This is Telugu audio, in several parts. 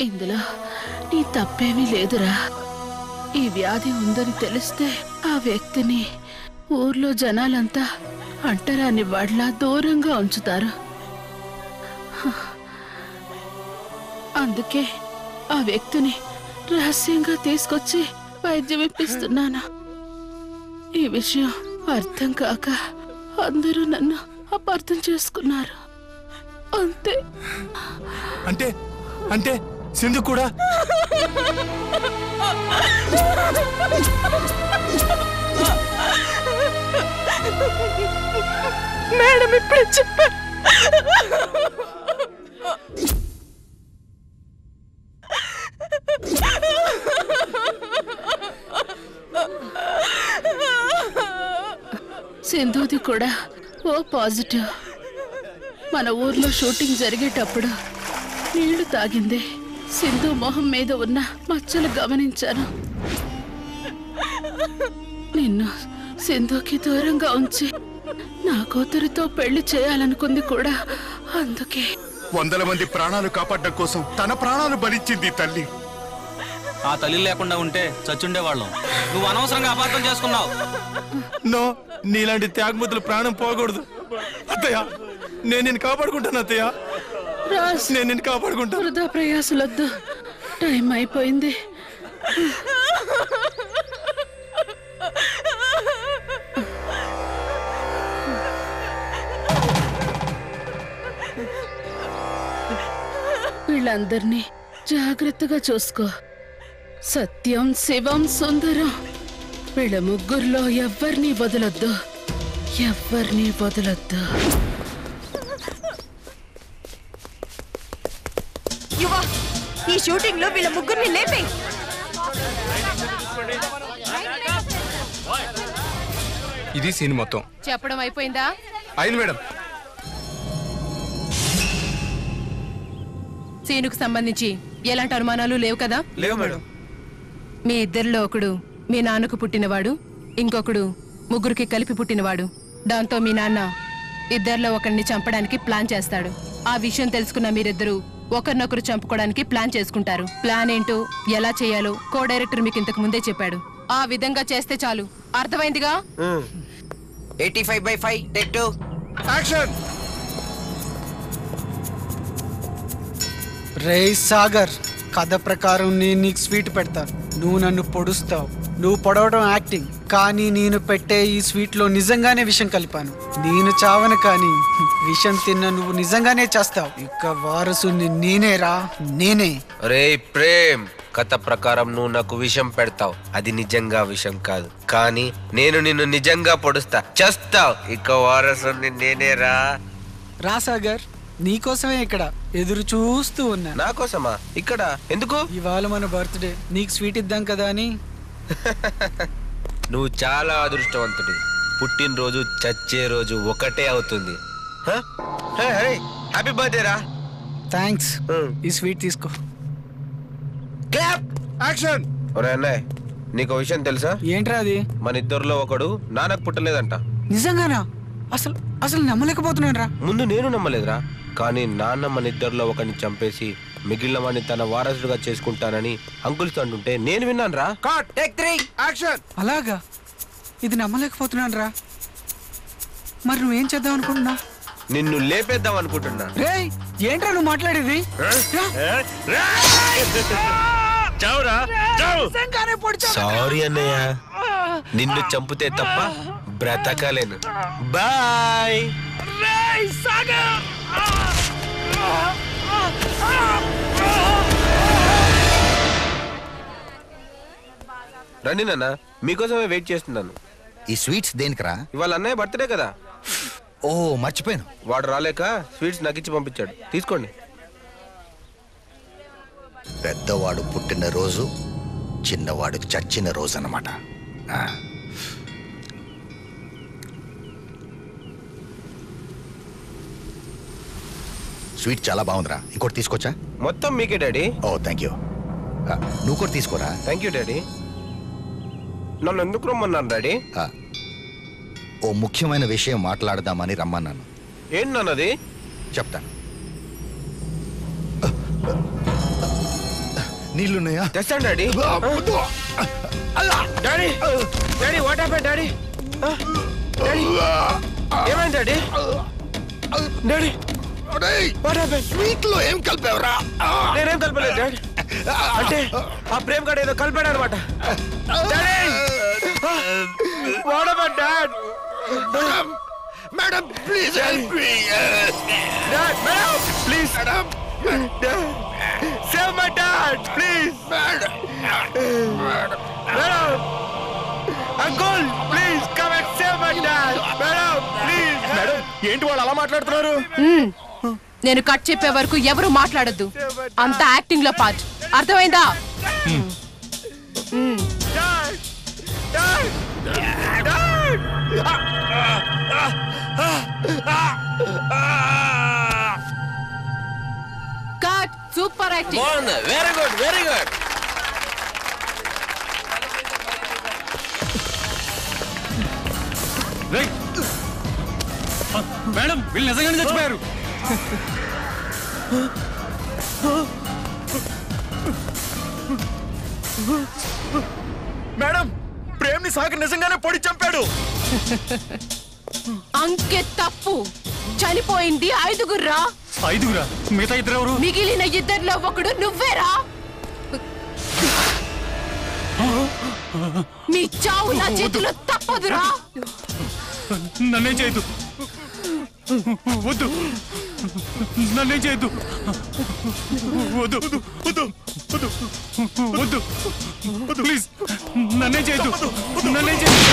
ఇందులో నీ తప్పేమీ లేదురా. ఈ వ్యాధి ఉందని తెలిస్తే ఆ వ్యక్తిని ఊర్లో జనాలంతా అంటరాని వాడ్లా దూరంగా ఉంచుతారు. అందుకే ఆ వ్యక్తిని రహస్యంగా తీసుకొచ్చి వైద్యం ఇప్పిస్తున్నాను. ఈ విషయం అర్థం కాక అందరూ నన్ను అపార్థం చేసుకున్నారు. అంతే. అంటే అంటే సింధు కూడా మేడం ఇప్పుడే చెప్పా. సింధుది కూడా ఓ పాజిటివ్. మన ఊర్లో షూటింగ్ జరిగేటప్పుడు నీళ్లు తాగింది. సింధు మొహం మీద ఉన్న మచ్చలు గమనించాను. నిన్ను సింధుకి దూరంగా ఉంచి నా కూతురితో పెళ్లి చేయాలనుకుంది కూడా అందుకే. 100 మంది ప్రాణాలు కాపాడడం కోసం తన ప్రాణాలు భరించింది తల్లి. ఆ తల్లి లేకుండా ఉంటే చచ్చుండేవాళ్ళం. నువ్వు అనవసరంగా అపార్థం చేసుకున్నావు. నో, నీలాంటి త్యాగముతులు ప్రాణం పోకూడదు. అత్తయ్య, నేను నిన్ను కాపాడుకుంటాను. అత్తయ్య, నేను నిన్ను కాపాడుకుంటాను. వృధా ప్రయాసలొద్దు, టైం అయిపోయింది. వీళ్ళందరినీ జాగ్రత్తగా చూసుకో. సత్యం, శివం, సుందరం వీళ్ళ ముగ్గురులో ఎవ్వరినీ వదలొద్దు. ఎవ్వరినీ వదలొద్దు. ఈ షూటింగ్ లో వీళ్ళ ముగ్గురిని లేపే. ఇది సీన్ మొత్తం చెప్పడం అయిపోయిందా? అయింది మేడం. సీనుకు సంబంధించి ఎలాంటి అనుమానాలు లేవు కదా? లేవు మేడం. మీ ఇద్దరిలో ఒకడు మీ నాన్నకు పుట్టినవాడు, ఇంకొకడు ముగ్గురికి కలిపి పుట్టినవాడు. దాంతో మీ నాన్న ఇద్దరిలో ఒకరిని చంపడానికి ప్లాన్ చేస్తాడు. ఆ విషయం తెలుసుకున్న మీరిద్దరూ ఒకరినొకరు చంపుకోవడానికి ప్లాన్ చేసుకుంటారు. ప్లాన్ ఏంటో ఎలా చేయాలో కో డైరెక్టర్ మీకు ఇంతకు ముందే చెప్పాడు. ఆ విధంగా చేస్తే చాలు. అర్థమైందిగా? 85/5 టేక్ 2 యాక్షన్. రే సాగర్, కథ ప్రకారం నేను నీకు స్వీట్ పెడతాను. నువ్వు నన్ను పొడుస్తావు. నువ్వు పొడవడం యాక్టింగ్, కానీ నేను పెట్టే ఈ స్వీట్లో నిజంగానే విషం కలిపాను. నేను చావను, కానీ విషం తిన్న నువ్వు నిజంగానే చేస్తావు. ఇక వారసుని నేనేరా, నేనే. రే ప్రేమ్, కథ ప్రకారం నువ్వు నాకు విషం పెడతావు. అది నిజంగా విషం కాదు, కానీ నేను నిన్ను నిజంగా పొడుస్తా, చేస్తావు. ఇక వారసుని నేనేరా. రా సాగర్, నీకోసమే ఇక్కడ ఎదురు చూస్తూ ఉన్నా. నా కోసమా? ఇక్కడ ఎందుకు? ఇవాళ మన బర్త్డే, నీకు స్వీట్ ఇద్దాం కదా అని. నువ్వు చాలా అదృష్టవంతుడి. పుట్టినరోజు చచ్చే రోజు ఒకటే అవుతుంది. హ్యాపీ బర్త్డే రా. థ్యాంక్స్. ఈ స్వీట్ తీసుకో. యాక్షన్. ఒరే అన్నయ్య, నీకు విషయం తెలుసా? ఏంట్రా అది? మన ఇద్దరిలో ఒకడు నాన్నకు పుట్టలేదంట. నిజంగానా? అసలు అసలు నమ్మలేకపోతున్నాను రా. ముందు నేను నమ్మలేదురా, కానీ నాన్న మన ఇద్దరిలో ఒకరిని చంపేసి మిగిలిన వాడిని తన వారసుడుగా చేసుకుంటానని అంకుల్స్ అంటుంటే నేను విన్నాను రా. Take 3 action. అలాగా? ఇది నమ్మలేకపోతున్నాను రా. మరి నువ్వేం చేద్దాం అనుకుంటున్నా? నిన్ను లేపేద్దాం అనుకుంటున్నా. రేయ్, ఏంట్రా నువ్వు మాట్లాడేది? సారీ అన్నయ్య, నిన్ను చంపితే తప్ప బ్రతకలేను. బాయ్. రండి నాన్న, మీకోసమే వెయిట్ చేస్తున్నాను. ఈ స్వీట్స్ దేనికిరా? ఇవాళ అన్నయ్య బర్త్డే కదా. ఓ మర్చిపోయాను. వాడు రాలేక స్వీట్స్ నగిచ్చి పంపించాడు, తీసుకోండి. పెద్దవాడు పుట్టిన రోజు, చిన్నవాడు చచ్చిన రోజు అన్నమాట. స్వీట్ చాలా బాగుందిరా. ఇంకోటి తీసుకొచ్చా? మొత్తం మీకే డాడీ. Oh thank you. నువ్వు కూడా తీసుకోరా. Thank you daddy. నన్ను ఎందుకు రమ్మన్నాను డాడీ? ఓ ముఖ్యమైన విషయం మాట్లాడదామని రమ్మన్నాను. ఏంటి నాన్నది? చెప్తాను. నీళ్లున్నాయా? తెస్తాను daddy. Daddy daddy what happened daddy? Daddy ఏమైంది daddy? Daddy what happened? Sweet లో ఏం కలిపావురా? నేనేం కలపలేదు డాడీ. అంటే ఆ ప్రేమ్ గడ ఏదో కలిపాడు అనమాట. Daddy what happened dad? Madam please help me. Madam please save my dad please. Madam uncle please come and save my dad. Madam please. Madam ఏంటి వాళ్ళు అలా మాట్లాడుతున్నారు? నేను కట్ చెప్పే వరకు ఎవరు మాట్లాడొద్దు. అంత యాక్టింగ్ లో పార్ట్, అర్థమైందా? Cut. Super acting. Very good very good. Madam వీళ్ళు నిజంగానే చచ్చిపోయారు. మేడం ప్రేమ్ ని సాగర్ నిజంగానే పొడి చంపాడు. అంకె తప్పు. చనిపోయింది 5గుర్రా. 5గురా? మిగతా 2 ఎవరు? మిగిలిన 2లో ఒకడు నువ్వేరా. మీ చావు నా చేతిలో తప్పదురా. నన్నేం చేయొద్దు, వద్దు, నన్నేం చేయొద్దు, వద్దు వద్దు వద్దు వద్దు వద్దు ప్లీజ్ నన్నేం చేయొద్దు, నన్నేం చేయొద్దు.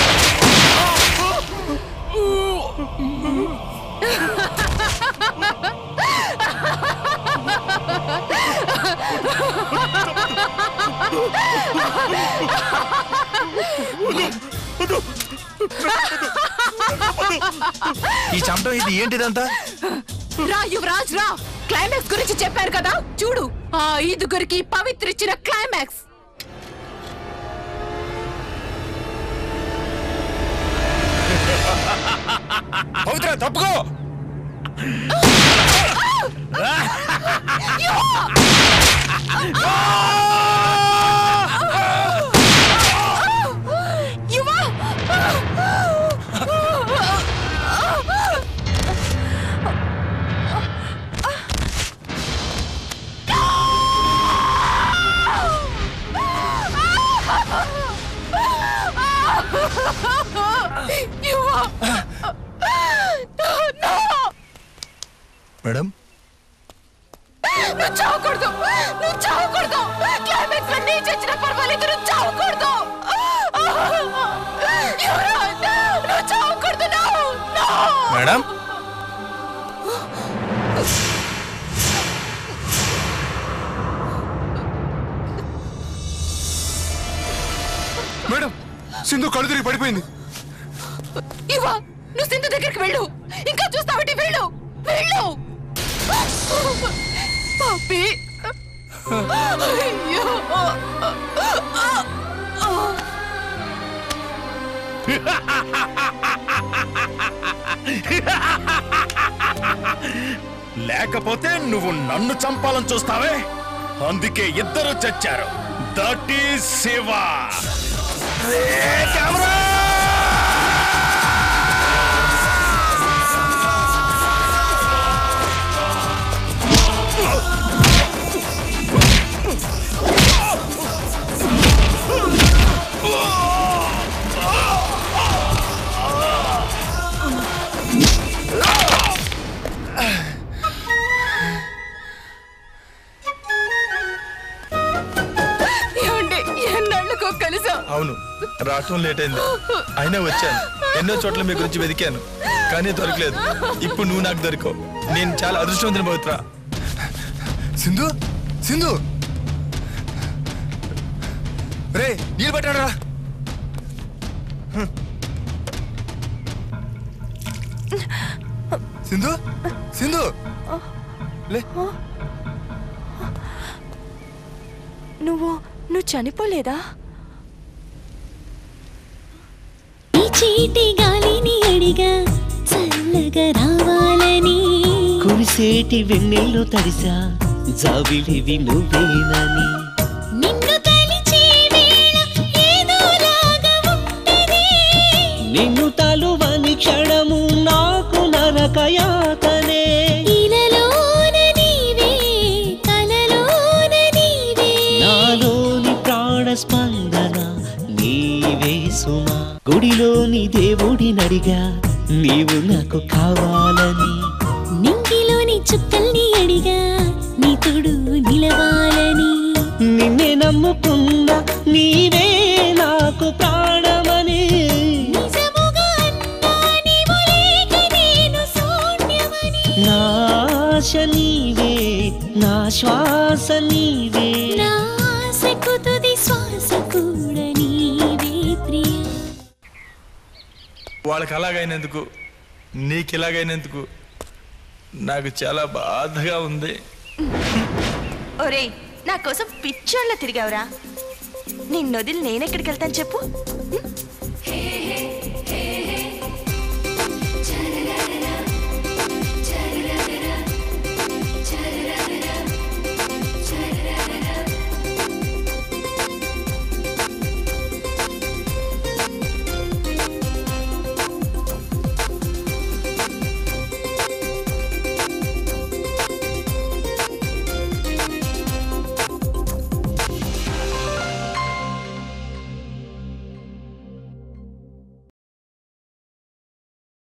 ఈ చంపడం ఇది ఏంటిదంతా? రా యువరాజ్ రా. క్లైమాక్స్ గురించి చెప్పారు కదా, చూడు. ఆ 5గురికి పవిత్ర ఇచ్చిన క్లైమాక్స్. పవిత్ర తప్పుకో. మేడం నువ్వు చావకూడదు, నువ్వు చావకూడదు. క్లైమాక్స్ లో నీ చచ్చిన పర్వాలేదు, నువ్వు చావకూడదు. నువ్వు చావకూడదు. మేడం మేడం సింధు కళ్ళు తిరిగి పడిపోయింది. ఇవా నువ్వు సింధు దగ్గరికి వెళ్ళు. ఇంకా చూస్తావేంటి? వెళ్ళు వెళ్ళు. పాపి అయ్యో. లేకపోతే నువ్వు నన్ను చంపాలని చూస్తావే, అందుకే ఇద్దరు చచ్చారు. That is Shiva. కెమెరా అవును, రావటం లేట్ అయింది. అయినా వచ్చాను. ఎన్నో చోట్ల మీ గురించి వెతికాను, కానీ దొరకలేదు. ఇప్పుడు నువ్వు నాకు దొరికావు. నేను చాలా అదృష్టవంతుని పవిత్ర. సింధు సింధు రే నీళ్ళు పట్టాడు రా. సింధు సింధు లే. నువ్వు చనిపోలేదా? చీటి గాలిని అడిగా చల్లగా రావాలని, కురిసేటి వెన్నెల్లో తడిసా జాబిలివి నువ్వేనని, అడిగా నీవు నాకు కావాలని, నింగిలోని చుక్కల్ని అడిగా నీ తోడు నిలవాలని, నిన్నే నమ్ముకున్నా నీవే నాకు ప్రాణమని, నిజముగా అన్నా నీవు లేక నేను శూన్యమని, నా ఆశ నీవే నా శ్వాస నీవే, నా ఆశకు తుది శ్వాస కూడా నీవే ప్రియ. వాళ్ళకి అలాగైనందుకు నీకు ఇలాగైనందుకు నాకు చాలా బాధగా ఉంది. ఒరేయ్, నా కోసం పిచ్చోళ్ళ తిరిగావురా. నిన్నొదిలి నేనెక్కడికి వెళ్తాను చెప్పు?